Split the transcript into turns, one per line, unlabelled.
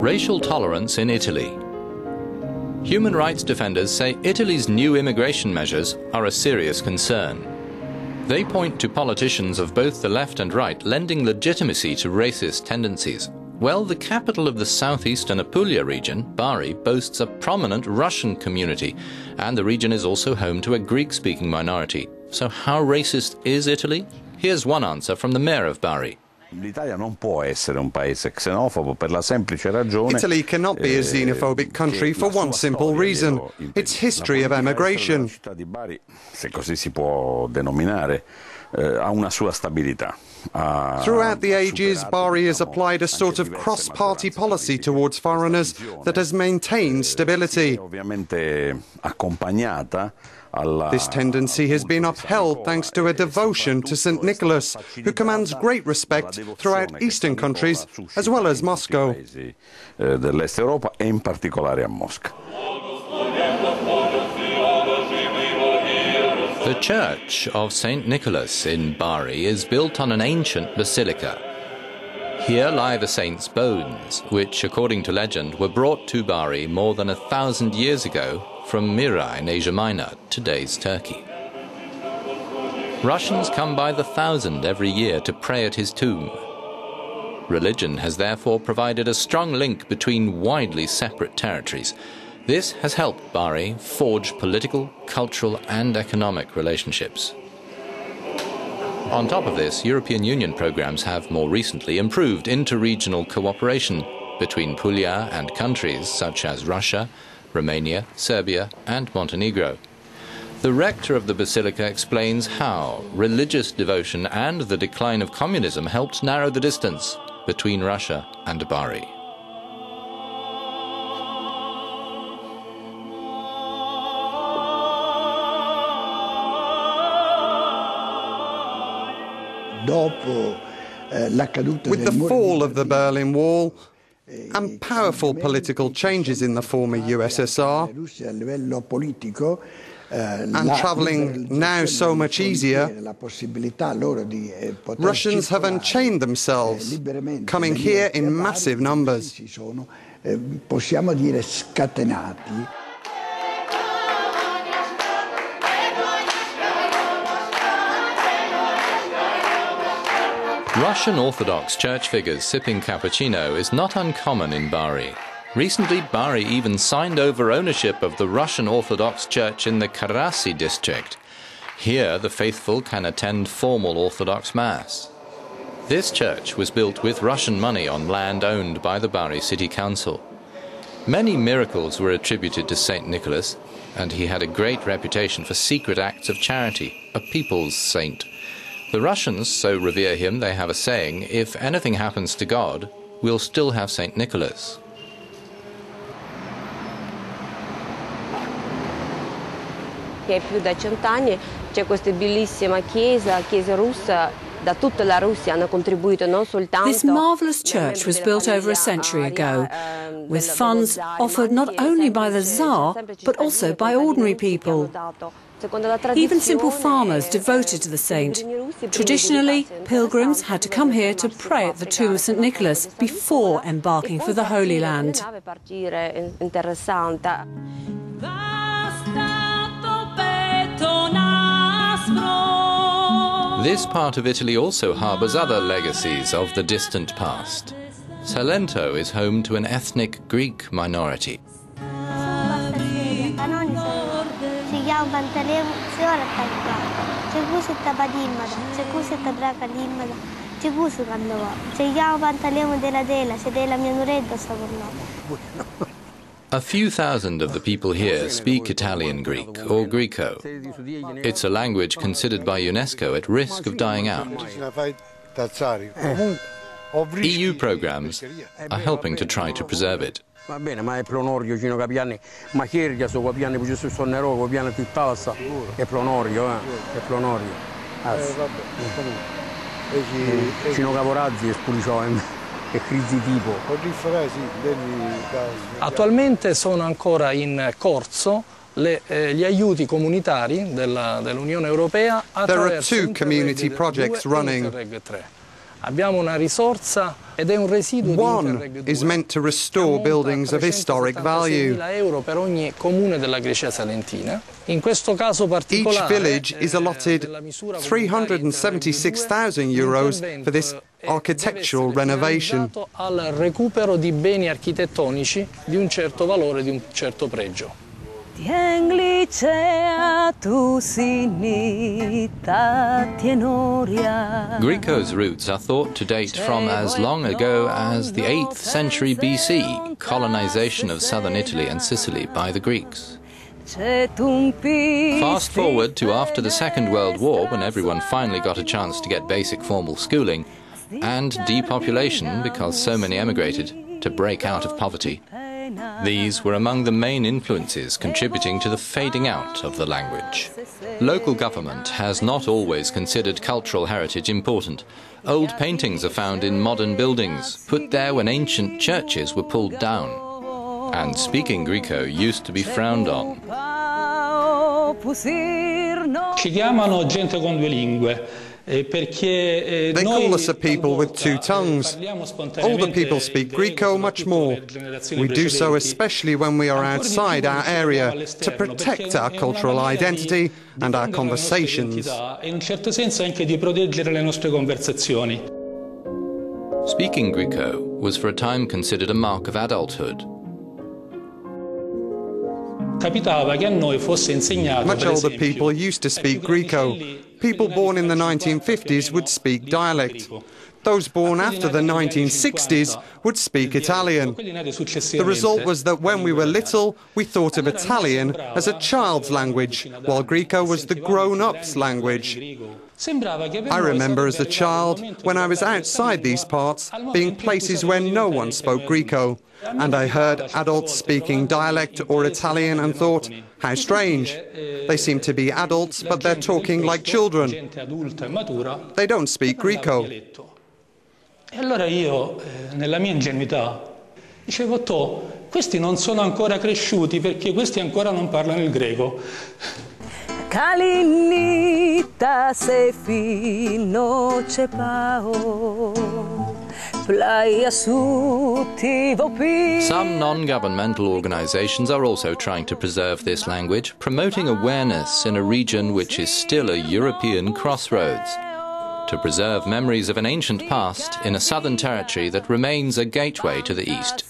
Racial tolerance in Italy. Human rights defenders say Italy's new immigration measures are a serious concern. They point to politicians of both the left and right lending legitimacy to racist tendencies. Well, the capital of the southeastern Apulia region, Bari, boasts a prominent Russian community, and the region is also home to a Greek-speaking minority. So how racist is Italy? Here's one answer from the mayor of Bari.
Italy cannot be a xenophobic country for one simple reason: its history of emigration. Throughout the ages, Bari has applied a sort of cross-party policy towards foreigners that has maintained stability. This tendency has been upheld thanks to a devotion to St. Nicholas, who commands great respect throughout Eastern countries as well as Moscow.
The Church of St. Nicholas in Bari is built on an ancient basilica. Here lie the saint's bones, which, according to legend, were brought to Bari more than 1,000 years ago from Myra in Asia Minor, today's Turkey. Russians come by the thousand every year to pray at his tomb. Religion has therefore provided a strong link between widely separate territories. This has helped Bari forge political, cultural and economic relationships. On top of this, European Union programs have more recently improved inter-regional cooperation between Puglia and countries such as Russia, Romania, Serbia and Montenegro. The rector of the basilica explains how religious devotion and the decline of communism helped narrow the distance between Russia and Bari.
With the fall of the Berlin Wall and powerful political changes in the former USSR, and travelling now so much easier, Russians have unchained themselves, coming here in massive numbers.
Russian Orthodox church figures sipping cappuccino is not uncommon in Bari. Recently, Bari even signed over ownership of the Russian Orthodox Church in the Karasi district. Here, the faithful can attend formal Orthodox Mass. This church was built with Russian money on land owned by the Bari City Council. Many miracles were attributed to St. Nicholas, and he had a great reputation for secret acts of charity, a people's saint. The Russians so revere him they have a saying, if anything happens to God, we'll still have St. Nicholas.
Che più da 100 anni c'è questa bellissima chiesa russa.
This marvellous church was built over a century ago, with funds offered not only by the Tsar, but also by ordinary people. Even simple farmers devoted to the saint. Traditionally, pilgrims had to come here to pray at the tomb of St. Nicholas before embarking for the Holy Land.
This part of Italy also harbours other legacies of the distant past. Salento is home to an ethnic Greek minority. A few thousand of the people here speak Italian Greek, or Greco. It's a language considered by UNESCO at risk of dying out. EU programs are helping to try to preserve it.
Attualmente sono ancora in corso gli aiuti comunitari dell'Unione Europea
attraverso There are two community projects running.
One is meant to restore buildings of historic value. Each village is allotted €376,000 for this architectural renovation.
Greco's roots are thought to date from as long ago as the 8th century BC, colonization of southern Italy and Sicily by the Greeks. Fast forward to after the Second World War, when everyone finally got a chance to get basic formal schooling, and depopulation because so many emigrated to break out of poverty. These were among the main influences contributing to the fading out of the language. Local government has not always considered cultural heritage important. Old paintings are found in modern buildings, put there when ancient churches were pulled down. And speaking Greco used to be frowned on.
Ci chiamano gente con due lingue.
They call us a people with two tongues. Older people speak Greco much more. We do so especially when we are outside our area to protect our cultural identity and our conversations.
Speaking Greco was for a time considered a mark of adulthood.
Much older people used to speak Greco. People born in the 1950s would speak dialect. Those born after the 1960s would speak Italian. The result was that when we were little, we thought of Italian as a child's language, while Greco was the grown-ups' language. I remember as a child, when I was outside these parts, being places where no one spoke Greco, and I heard adults speaking dialect or Italian and thought, how strange. They seem to be adults, but they're talking like children. They don't speak Greco.
E allora io, nella mia ingenuità, dicevo, questi non sono ancora cresciuti perché questi ancora non parlano il greco.
Kalinita se fino cepao.
Some non-governmental organizations are also trying to preserve this language, promoting awareness in a region which is still a European crossroads, to preserve memories of an ancient past in a southern territory that remains a gateway to the east.